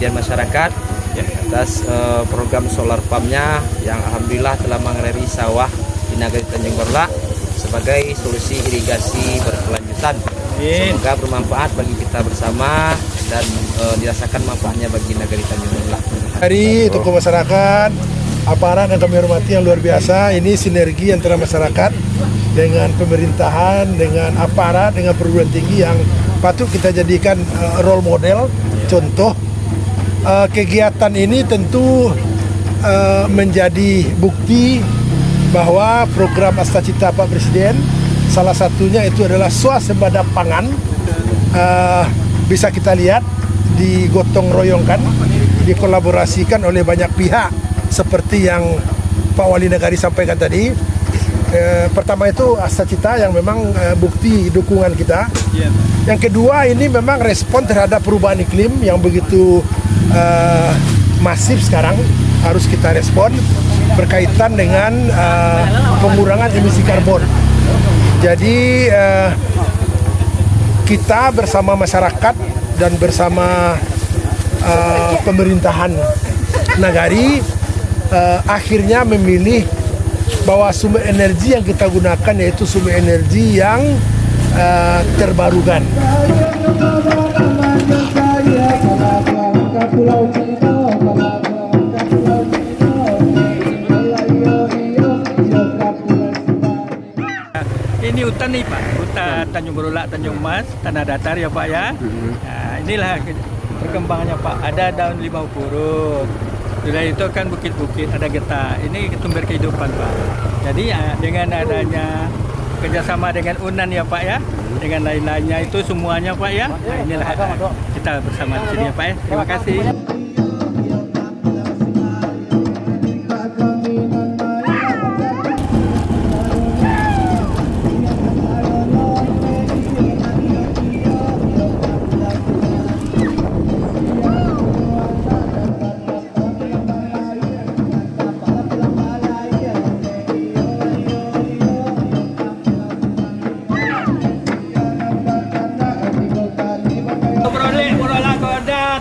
perhatian masyarakat atas program solar pumpnya yang alhamdulillah telah mengairi sawah di Nagari Tanjung Barulat sebagai solusi irigasi berkelanjutan. Semoga bermanfaat bagi kita bersama dan dirasakan manfaatnya bagi Nagari Tanjung Barulat. Dari tokoh masyarakat, aparat yang kami hormati yang luar biasa, ini sinergi antara masyarakat dengan pemerintahan, dengan aparat, dengan perguruan tinggi yang patut kita jadikan role model, contoh. Kegiatan ini tentu menjadi bukti bahwa program Astacita Pak Presiden salah satunya itu adalah swasembada pangan. Bisa kita lihat digotong royongkan, dikolaborasikan oleh banyak pihak seperti yang Pak Wali Nagari sampaikan tadi. Pertama itu Astacita yang memang bukti dukungan kita. Yang kedua ini memang respon terhadap perubahan iklim yang begitu masif sekarang, harus kita respon berkaitan dengan pengurangan emisi karbon. Jadi kita bersama masyarakat dan bersama pemerintahan Nagari akhirnya memilih bahwa sumber energi yang kita gunakan yaitu sumber energi yang terbarukan. Ini hutan nih Pak, hutan Tanjung Barulat, Tanjung Mas, tanah datar ya Pak ya. Nah, inilah perkembangannya Pak, ada daun limau purut. Sudah itu kan bukit-bukit, ada getah. Ini sumber kehidupan Pak. Jadi ya, dengan adanya kerjasama dengan UNAN ya Pak ya, dengan lain-lainnya itu semuanya Pak ya. Nah, inilah kita bersama di sini ya Pak ya. Terima kasih.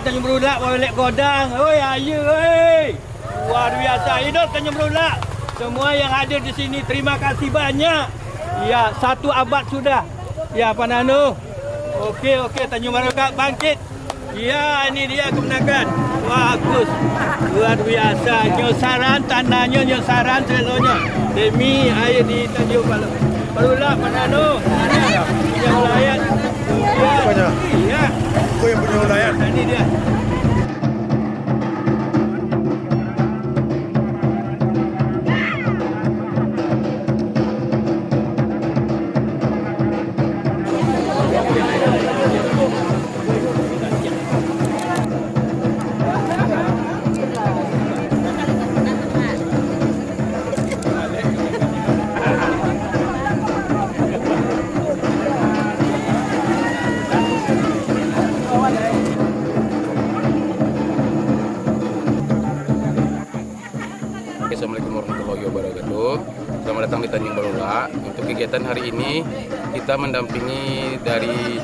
Tanjung Barulat, Walek Godang. Oi, ayu, oi. Luar biasa. Hidup Tanjung Barulat. Semua yang ada di sini, terima kasih banyak. Ya, 1 abad sudah. Ya, Pak Nano. Okey, Tanjung Barulat bangkit. Ya, ini dia kemenangan. Bagus. Luar biasa. Nyosaran, tanahnya nyosaran seluruhnya. Demi air di Tanjung Barulat, Pak Nano. Yang layak. Ya. Kau yang punya wilayah. Ini dia. Assalamualaikum warahmatullahi wabarakatuh. Selamat datang di Tanjung Barulat. Untuk kegiatan hari ini kita mendampingi dari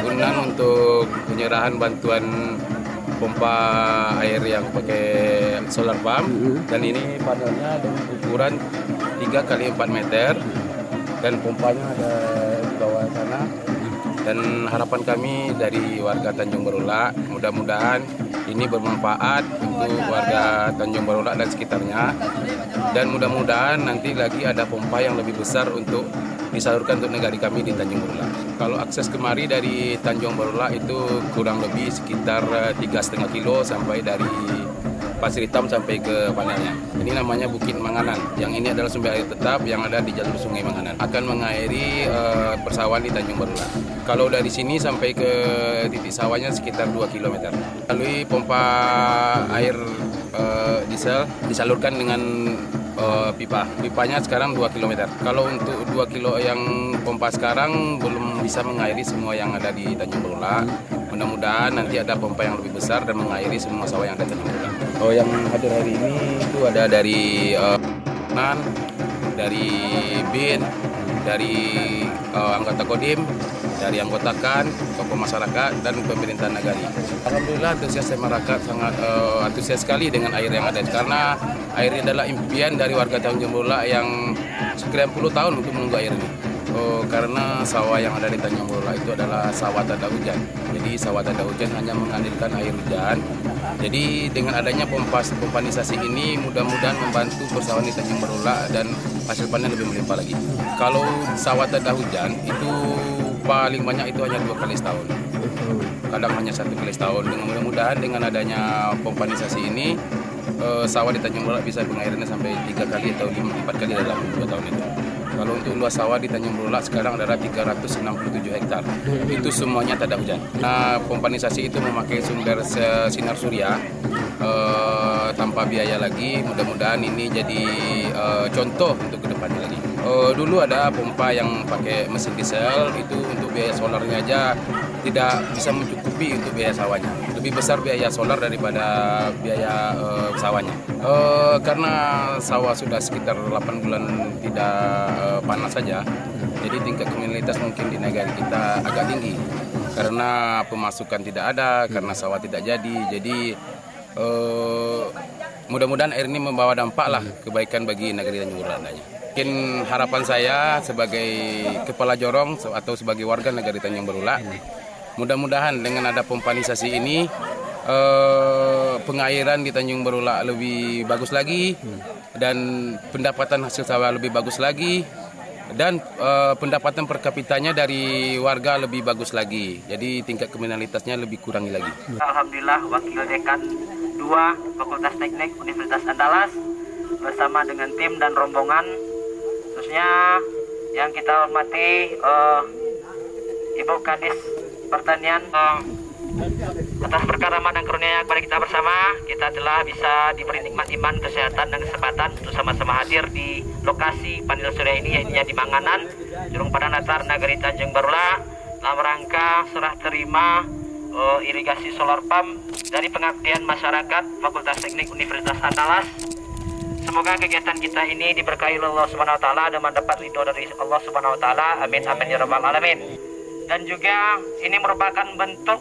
UNAN untuk penyerahan bantuan pompa air yang pakai solar pump. Dan ini panelnya dengan ukuran 3 x 4 meter dan pompanya ada di bawah sana. Dan harapan kami dari warga Tanjung Barulat, mudah-mudahan ini bermanfaat untuk warga Tanjung Barulat dan sekitarnya. Dan mudah-mudahan nanti lagi ada pompa yang lebih besar untuk disalurkan untuk negari kami di Tanjung Barulat. Kalau akses kemari dari Tanjung Barulat itu kurang lebih sekitar 3,5 kilo sampai dari Pasir Hitam sampai ke panelnya. Ini namanya Bukit Manganan. Yang ini adalah sumber air tetap yang ada di jalur Sungai Manganan. Akan mengairi persawahan di Tanjung Barulat. Kalau dari sini sampai ke titik sawahnya sekitar 2 km. Melalui pompa air diesel disalurkan dengan pipa. Pipanya sekarang 2 km. Kalau untuk 2 kilo yang pompa sekarang belum bisa mengairi semua yang ada di Tanjung Barulat. Mudah-mudahan nanti ada pompa yang lebih besar dan mengairi semua sawah yang ada di Tanjung Barulat. Oh, yang hadir hari ini itu ada dari NAN, dari BIN, dari anggota Kodim, dari anggotakan, tokoh masyarakat dan pemerintah negari. Alhamdulillah antusias masyarakat sangat antusias sekali dengan air yang ada karena air ini adalah impian dari warga Tanjung Borolak yang sekian puluh tahun untuk menunggu air ini. Karena sawah yang ada di Tanjung Borolak itu adalah sawah tanda hujan. Jadi sawah tanda hujan hanya mengandalkan air hujan. Jadi dengan adanya pompanisasi ini mudah-mudahan membantu persawahan di Tanjung Borolak dan hasil panen lebih melimpah lagi. Kalau sawah tanda hujan itu paling banyak itu hanya 2 kali setahun. Kadang hanya 1 kali setahun. Dengan mudah-mudahan dengan adanya pompanisasi ini sawah di Tanjung Borolak bisa pengairannya sampai 3 kali atau 4 kali dalam 2 tahun itu. Kalau untuk luas sawah di Tanjung Borolak sekarang adalah 367 hektar. Itu semuanya tak ada hujan. Nah, pompanisasi itu memakai sumber sinar surya tanpa biaya lagi. Mudah-mudahan ini jadi contoh untuk kedepannya lagi. Dulu ada pompa yang pakai mesin diesel, itu untuk biaya solarnya aja tidak bisa mencukupi untuk biaya sawahnya. Lebih besar biaya solar daripada biaya sawahnya. Karena sawah sudah sekitar 8 bulan tidak panas saja, jadi tingkat kriminalitas mungkin di negara kita agak tinggi. Karena pemasukan tidak ada, karena sawah tidak jadi mudah-mudahan air ini membawa dampak lah kebaikan bagi negeri Tanjung Borolak. Mungkin harapan saya sebagai kepala jorong atau sebagai warga negeri Tanjung Borolak, mudah-mudahan dengan ada pompanisasi ini pengairan di Tanjung Borolak lebih bagus lagi dan pendapatan hasil sawah lebih bagus lagi dan pendapatan per kapitanya dari warga lebih bagus lagi. Jadi tingkat kriminalitasnya lebih kurangi lagi. Alhamdulillah Wakil Dekan 2 Fakultas Teknik Universitas Andalas bersama dengan tim dan rombongan, khususnya yang kita hormati Ibu Kadis Pertanian, atas berkah dan karunia kepada kita bersama, kita telah bisa diberi nikmat iman, kesehatan dan kesempatan untuk sama-sama hadir di lokasi panel surya ini, yaitu di Manganan, Jurung Padang Datar, Nagari Tanjung Borolak, dalam rangka serah terima irigasi solar pump dari pengabdian masyarakat Fakultas Teknik Universitas Andalas. Semoga kegiatan kita ini diberkahi oleh Allah Subhanahu wa taala dan mendapat ridho dari Allah Subhanahu wa taala. Amin amin ya rabbal alamin. Dan juga ini merupakan bentuk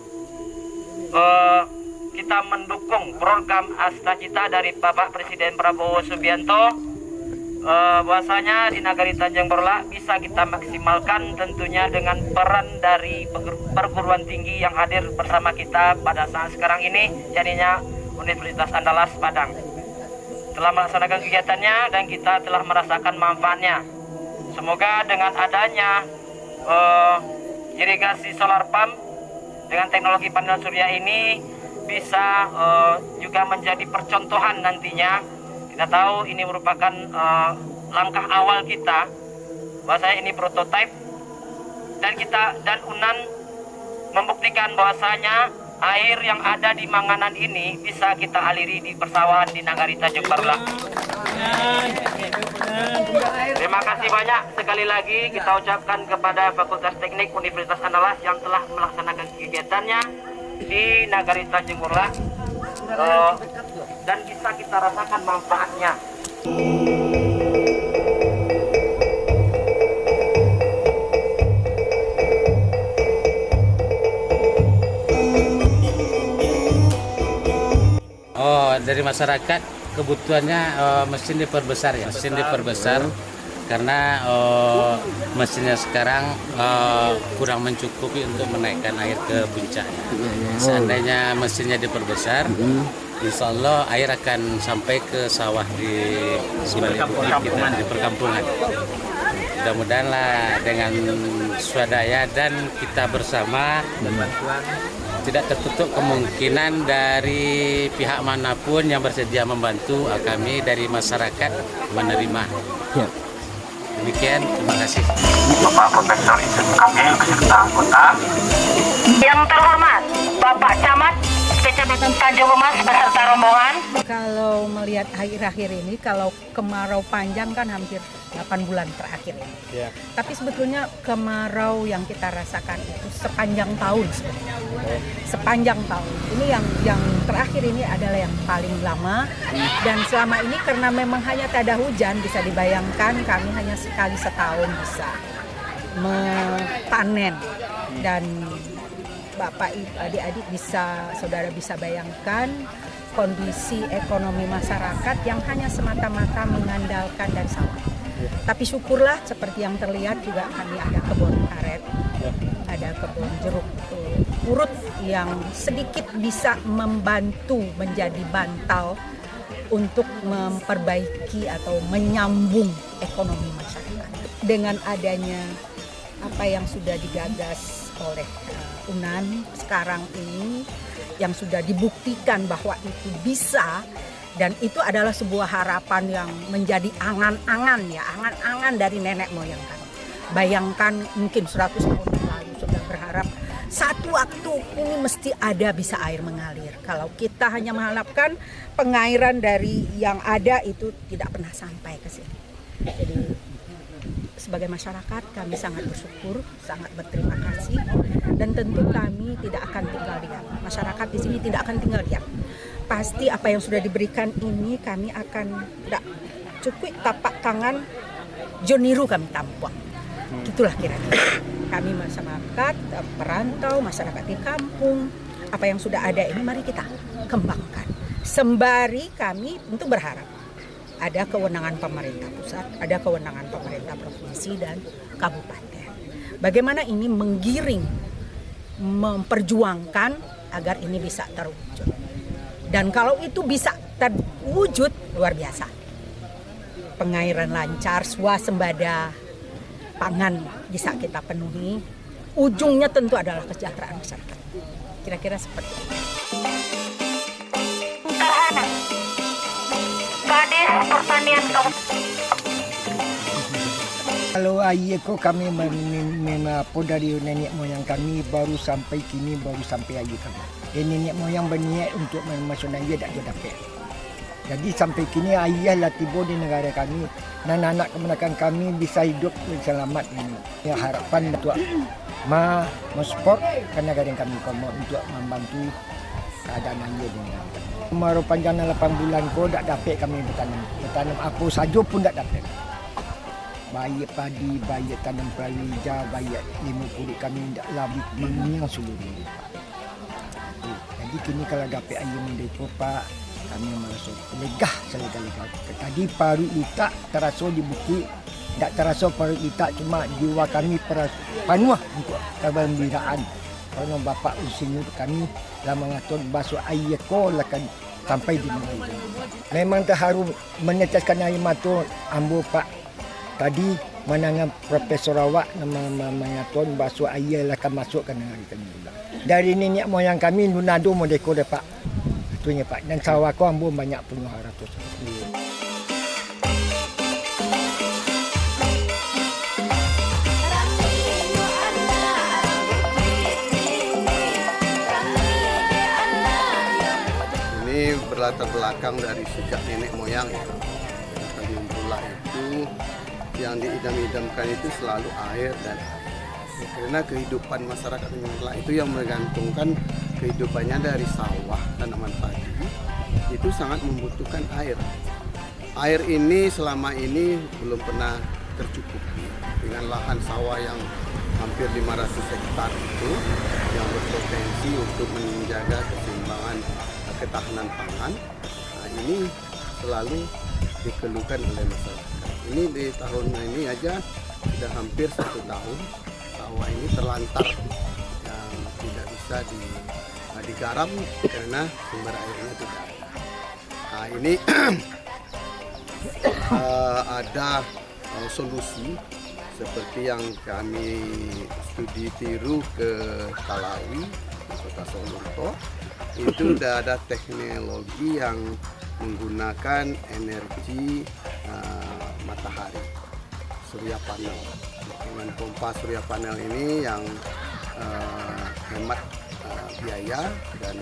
kita mendukung program Asta-Cita dari Bapak Presiden Prabowo Subianto, bahwasanya di Nagari Tanjung Borolak bisa kita maksimalkan tentunya dengan peran dari perguruan tinggi yang hadir bersama kita pada saat sekarang ini, jadinya Universitas Andalas Padang telah melaksanakan kegiatannya dan kita telah merasakan manfaatnya. Semoga dengan adanya irigasi solar pump dengan teknologi panel surya ini bisa juga menjadi percontohan nantinya. Kita tahu ini merupakan langkah awal kita, bahwasanya ini prototipe, dan UNAN membuktikan bahwasanya air yang ada di Manganan ini bisa kita aliri di persawahan di Nagari Tanjung Borolak. Terima kasih banyak sekali lagi kita ucapkan kepada Fakultas Teknik Universitas Andalas yang telah melaksanakan kegiatannya di Nagari Tanjung Borolak, dan bisa kita rasakan manfaatnya. Dari masyarakat kebutuhannya mesin diperbesar ya, mesin diperbesar karena mesinnya sekarang kurang mencukupi untuk menaikkan air ke puncaknya. Seandainya mesinnya diperbesar, insya Allah air akan sampai ke sawah di kita di perkampungan. Mudah-mudahan lah dengan swadaya dan kita bersama, tidak tertutup kemungkinan dari pihak manapun yang bersedia membantu kami dari masyarakat menerima. Demikian, terima kasih. Bapak Profesor Idris Kamil beserta anggota. Yang terhormat Bapak Camat Kecamatan Tanjung Emas beserta rombongan. Kalau melihat akhir-akhir ini, kalau kemarau panjang kan hampir 8 bulan terakhir ini. Ya. Tapi sebetulnya kemarau yang kita rasakan itu sepanjang tahun sebetulnya. Sepanjang tahun. Ini yang terakhir ini adalah yang paling lama. Dan selama ini karena memang hanya tak ada hujan, bisa dibayangkan kami hanya sekali setahun bisa panen. Dan Bapak Ibu adik-adik saudara bisa bayangkan kondisi ekonomi masyarakat yang hanya semata-mata mengandalkan dari sawah. Tapi syukurlah seperti yang terlihat juga kami ada kebun karet, ada kebun jeruk urut yang sedikit bisa membantu menjadi bantal untuk memperbaiki atau menyambung ekonomi masyarakat. Dengan adanya apa yang sudah digagas oleh UNAN sekarang ini, yang sudah dibuktikan bahwa itu bisa, dan itu adalah sebuah harapan yang menjadi angan-angan ya, angan-angan dari nenek moyang kami. Bayangkan mungkin 100 tahun yang lalu sudah berharap satu waktu ini mesti ada bisa air mengalir. Kalau kita hanya mengharapkan pengairan dari yang ada itu tidak pernah sampai ke sini. Jadi sebagai masyarakat kami sangat bersyukur, sangat berterima kasih, dan tentu kami tidak akan tinggal diam. Masyarakat di sini tidak akan tinggal diam. Pasti apa yang sudah diberikan ini kami akan tidak cukup tapak tangan joniru kami tampung. Itulah kira-kira kami masyarakat perantau, masyarakat di kampung, apa yang sudah ada ini mari kita kembangkan. Sembari kami tentu berharap ada kewenangan pemerintah pusat, ada kewenangan pemerintah provinsi dan kabupaten. Bagaimana ini menggiring, memperjuangkan agar ini bisa terwujud. Dan kalau itu bisa terwujud, luar biasa. Pengairan lancar, swasembada pangan bisa kita penuhi. Ujungnya tentu adalah kesejahteraan masyarakat. Kira-kira seperti itu. Kadis Pertanian Kalau ayahku kami menapo dari nenek moyang kami baru sampai kini baru sampai ayah kami. Nenek moyang berniat untuk masuk ayah tak dapat. Jadi sampai kini ayah lah tiba di negara kami dan anak kemenakan kami bisa hidup selamat ini. Ya harapan untuk mensupport ke negara kami untuk membantu keadaan ayah di negara kami. Kemarau panjang 8 bulan ko tak dapat kami bertanam apa saja pun tak dapat. Baik padi, baik tanam palawija, baik limau kulit kami tak lebih mengiang seluruh. Jadi kini kalau dapat ayam dari Pak, kami merasa legah selega-lega. Tadi paru kita terasa di bukit, tak terasa paru kita cuma jiwa kami penuh untuk kegembiraan. Kalau Bapak Insinyur kami telah mengatur basuh air ko akan sampai di mana. Memang terharu meneteskan air mata ambo Pak. Tadi menangan Profesor awak mengatur basuh air akan masuk ke negara kami pula. Dari nenek moyang kami Lunado Modeko Pak. Itunya Pak. Dan sawah ko ambo banyak penuh ratus. Ini berlatar belakang dari sejak nenek moyang ya. Tanjung Brula itu yang diidam-idamkan itu selalu air dan karena kehidupan masyarakat Tanjung Brula itu yang menggantungkan kehidupannya dari sawah, tanaman padi itu sangat membutuhkan air. Air ini selama ini belum pernah tercukupi dengan lahan sawah yang hampir 500 hektar itu yang berpotensi untuk menjaga keseimbangan ketahanan pangan. Nah, ini selalu dikeluhkan oleh masyarakat. Ini di tahun ini aja sudah hampir 1 tahun sawah ini terlantar yang tidak bisa digarap karena sumber airnya tidak ada. Nah ini ada solusi seperti yang kami studi tiru ke Talawi, Kota Solo. Itu sudah ada teknologi yang menggunakan energi matahari, surya panel. Dengan pompa surya panel ini yang hemat biaya dan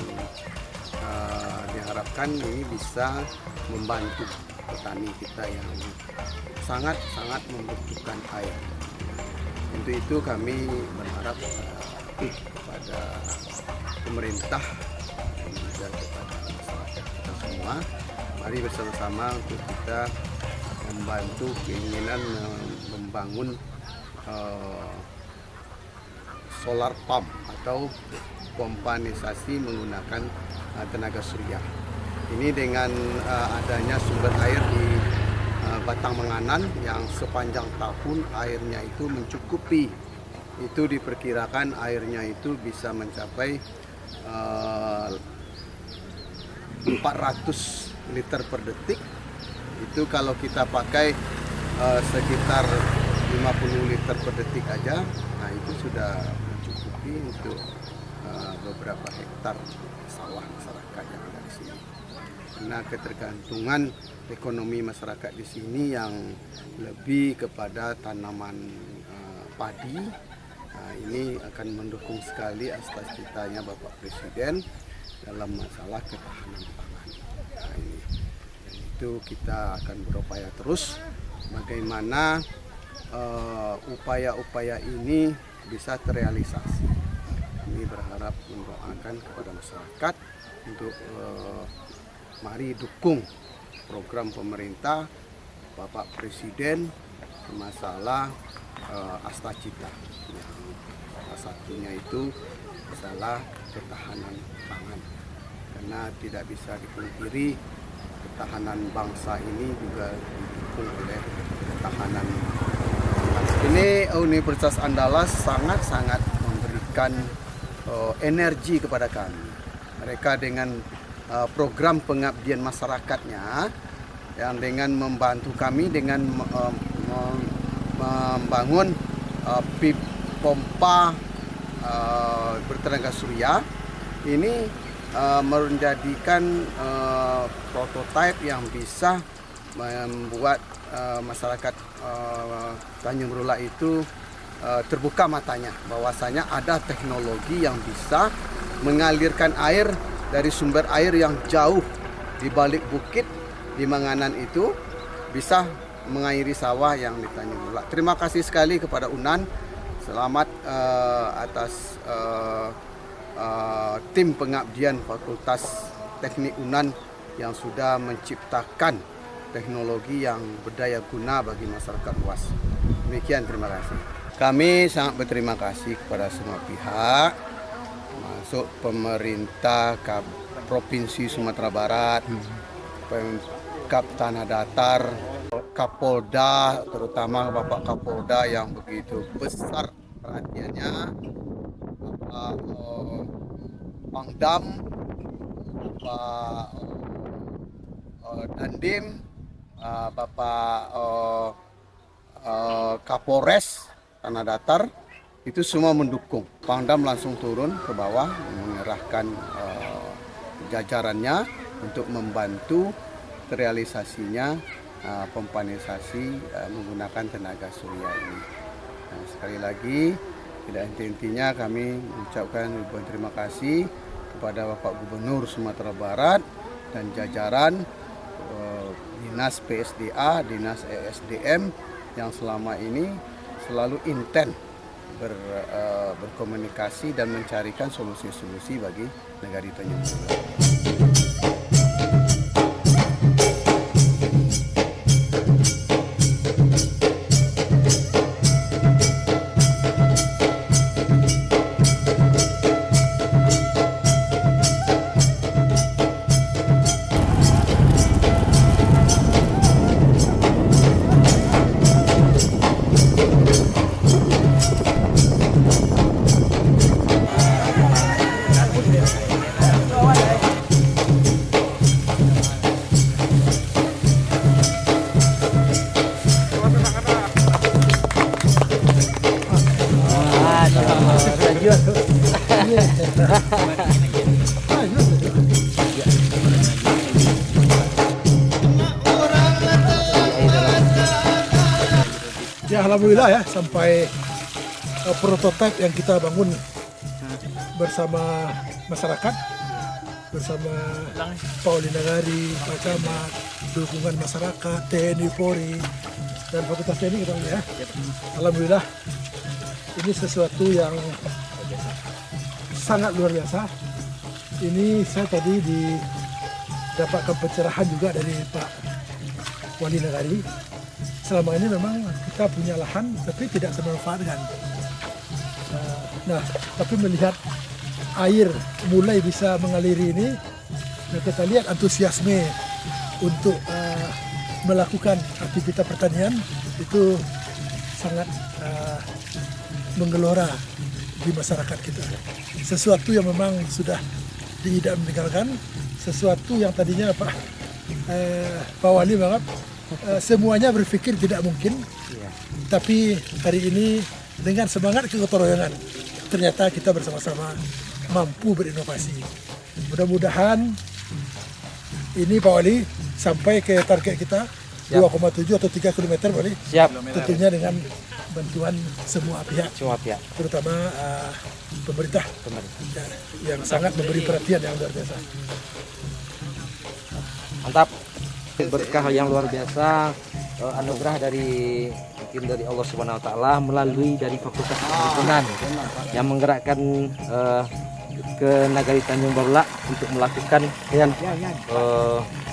diharapkan ini bisa membantu petani kita yang sangat membutuhkan air. Untuk itu kami berharap kepada pemerintah dan juga kepada masyarakat kita semua, mari bersama-sama untuk kita membantu keinginan membangun solar pump atau pompanisasi menggunakan tenaga surya. Ini dengan adanya sumber air di Batang Menganan yang sepanjang tahun airnya itu mencukupi. Itu diperkirakan airnya itu bisa mencapai 400 liter per detik. Itu kalau kita pakai sekitar 50 liter per detik aja, nah itu sudah mencukupi untuk beberapa hektar sawah masyarakat yang ada di sini. Karena ketergantungan ekonomi masyarakat di sini yang lebih kepada tanaman padi, nah, ini akan mendukung sekali cita-citanya Bapak Presiden dalam masalah ketahanan pangan. Nah, ini. Dan itu kita akan berupaya terus bagaimana upaya-upaya ini bisa terrealisasi. Kami berharap mendoakan kepada masyarakat untuk mari dukung program pemerintah Bapak Presiden masalah Astacita. Yang salah satunya itu masalah ketahanan pangan. Karena tidak bisa dipungkiri ketahanan bangsa ini juga didukung oleh ketahanan pangan. Ini Universitas Andalas sangat-sangat memberikan energi kepada kami. Mereka dengan program pengabdian masyarakatnya yang dengan membantu kami dengan membangun pompa bertenaga surya ini menjadikan prototipe yang bisa membuat masyarakat Tanjung Berula itu terbuka matanya bahwasanya ada teknologi yang bisa mengalirkan air dari sumber air yang jauh di balik bukit di Menganan itu bisa mengairi sawah yang di Tanjung Berula. Terima kasih sekali kepada UNAN. Selamat atas tim pengabdian Fakultas Teknik UNAN yang sudah menciptakan teknologi yang berdaya guna bagi masyarakat luas. Demikian, terima kasih. Kami sangat berterima kasih kepada semua pihak, masuk pemerintah Provinsi Sumatera Barat, Pemkab Tanah Datar, Kapolda, terutama Bapak Kapolda yang begitu besar perhatiannya, Bapak Pangdam, Bapak Dandim, Bapak Kapolres Tanah Datar, itu semua mendukung. Pangdam langsung turun ke bawah mengerahkan jajarannya untuk membantu realisasinya pompanisasi menggunakan tenaga surya ini. Nah, sekali lagi, tidak henti-hentinya kami mengucapkan ribuan terima kasih kepada Bapak Gubernur Sumatera Barat dan jajaran Dinas PSDA, Dinas ESDM yang selama ini selalu intens berkomunikasi dan mencarikan solusi-solusi bagi negari Tanjung Berula. Ya, alhamdulillah ya, sampai prototipe yang kita bangun bersama masyarakat, bersama Pauli Nagari, Pak Camat, dukungan masyarakat, TNI Polri, dan Fakultas Teknik kita ya. Alhamdulillah, ini sesuatu yang sangat luar biasa. Ini saya tadi dapatkan pencerahan juga dari Pak Wali Nagari. Selama ini memang kita punya lahan tapi tidak termanfaatkan. Nah, tapi melihat air mulai bisa mengaliri ini, nah kita lihat antusiasme untuk melakukan aktivitas pertanian itu sangat menggelora di masyarakat kita. Sesuatu yang memang sudah diidam-idamkan, sesuatu yang tadinya Pak Wali banget, semuanya berpikir tidak mungkin, tapi hari ini dengan semangat kegotong royongan, ternyata kita bersama-sama mampu berinovasi. Mudah-mudahan ini Pak Wali sampai ke target kita 2,7 atau 3 km Pak Wali. Siap. Tentunya dengan bantuan semua pihak, terutama pemerintah yang sangat memberi perhatian yang luar biasa. Mantap. Berkah yang luar biasa, anugerah dari Allah Subhanahu Wa Taala melalui dari Fakultas Perhimpunan yang menggerakkan ke Nagari Tanjung Barulah untuk melakukan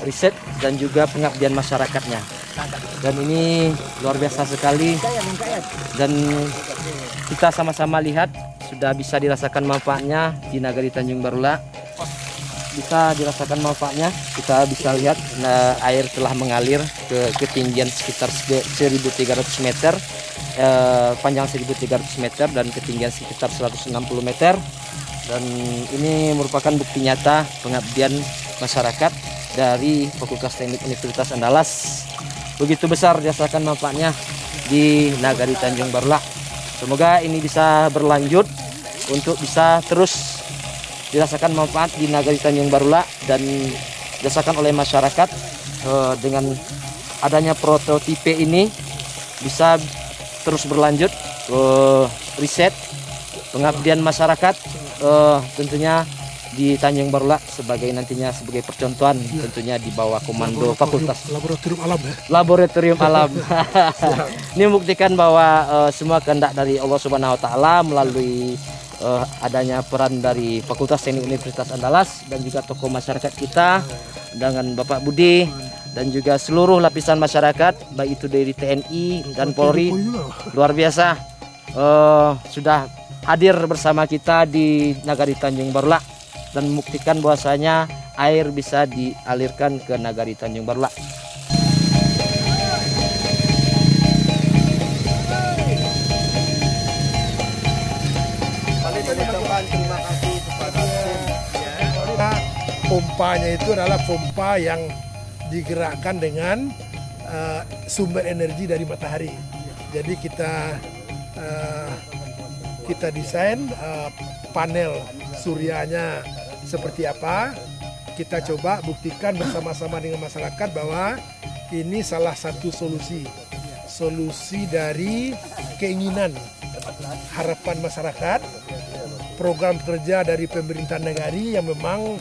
riset dan juga pengabdian masyarakatnya. Dan ini luar biasa sekali, dan kita sama-sama lihat sudah bisa dirasakan manfaatnya di Nagari Tanjung Barulah. Bisa dirasakan manfaatnya, kita bisa lihat air telah mengalir ke ketinggian sekitar 1.300 meter, panjang 1.300 meter dan ketinggian sekitar 160 meter. Dan ini merupakan bukti nyata pengabdian masyarakat dari Fakultas Teknik Universitas Andalas. Begitu besar dirasakan manfaatnya di Nagari Tanjung Barulah. Semoga ini bisa berlanjut untuk bisa terus dirasakan manfaat di Nagari Tanjung Barulah dan dirasakan oleh masyarakat. Dengan adanya prototipe ini bisa terus berlanjut riset pengabdian masyarakat, tentunya di Tanjung Barulah nantinya sebagai percontohan, tentunya di bawah komando Fakultas Laboratorium Alam ya. Laboratorium Alam. Ini membuktikan bahwa semua kehendak dari Allah Subhanahu Wa Taala melalui adanya peran dari Fakultas Teknik Universitas Andalas dan juga tokoh masyarakat kita dengan Bapak Budi dan juga seluruh lapisan masyarakat, baik itu dari TNI dan Polri, luar biasa sudah hadir bersama kita di Nagari Tanjung Barulah dan membuktikan bahwasanya air bisa dialirkan ke Nagari Tanjung Barulah. Terima kasih kepada pompanya itu adalah pompa yang digerakkan dengan sumber energi dari matahari. Jadi kita desain panel suryanya seperti apa. Kita coba buktikan bersama-sama dengan masyarakat bahwa ini salah satu solusi dari keinginan harapan masyarakat, program kerja dari pemerintahan negari yang memang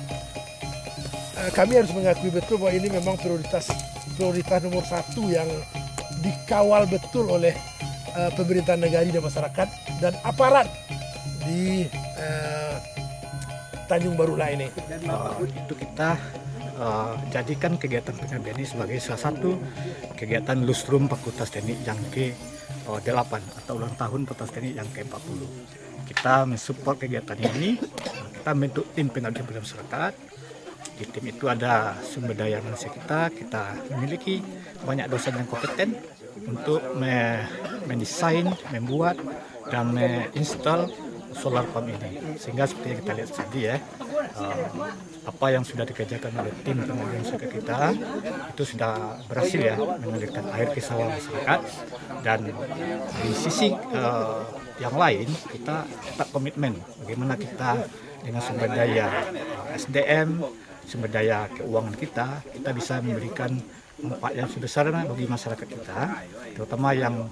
kami harus mengakui betul bahwa ini memang prioritas nomor 1 yang dikawal betul oleh pemerintahan negari dan masyarakat dan aparat di Tanjung Barulah ini. Itu kita jadikan kegiatan pengabdian ini sebagai salah satu kegiatan lustrum Fakultas Teknik yang ke-8 atau ulang tahun Fakultas Teknik yang ke-40. Kita mensupport kegiatan ini, kita membentuk tim pengabdian pada masyarakat. Di tim itu ada sumber daya manusia kita memiliki banyak dosen yang kompeten untuk mendesain, membuat, dan menginstal solar pump ini. Sehingga seperti yang kita lihat tadi ya, apa yang sudah dikerjakan oleh tim pengabdian masyarakat kita itu sudah berhasil ya mengalirkan air ke sawah masyarakat. Dan di sisi yang lain kita tetap komitmen bagaimana kita dengan sumber daya SDM, sumber daya keuangan kita bisa memberikan manfaat yang sebesar bagi masyarakat kita, terutama yang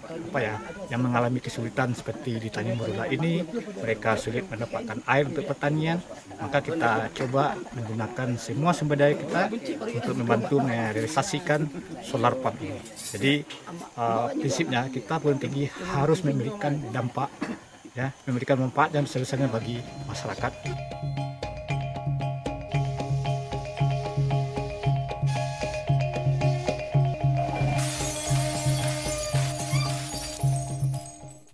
mengalami kesulitan seperti di Tanjung Barulah ini, mereka sulit mendapatkan air untuk pertanian, maka kita coba menggunakan semua sumber daya kita untuk membantu merealisasikan solar pump ini. Jadi prinsipnya kita perguruan tinggi harus memberikan dampak, memberikan manfaat yang sebesarnya bagi masyarakat.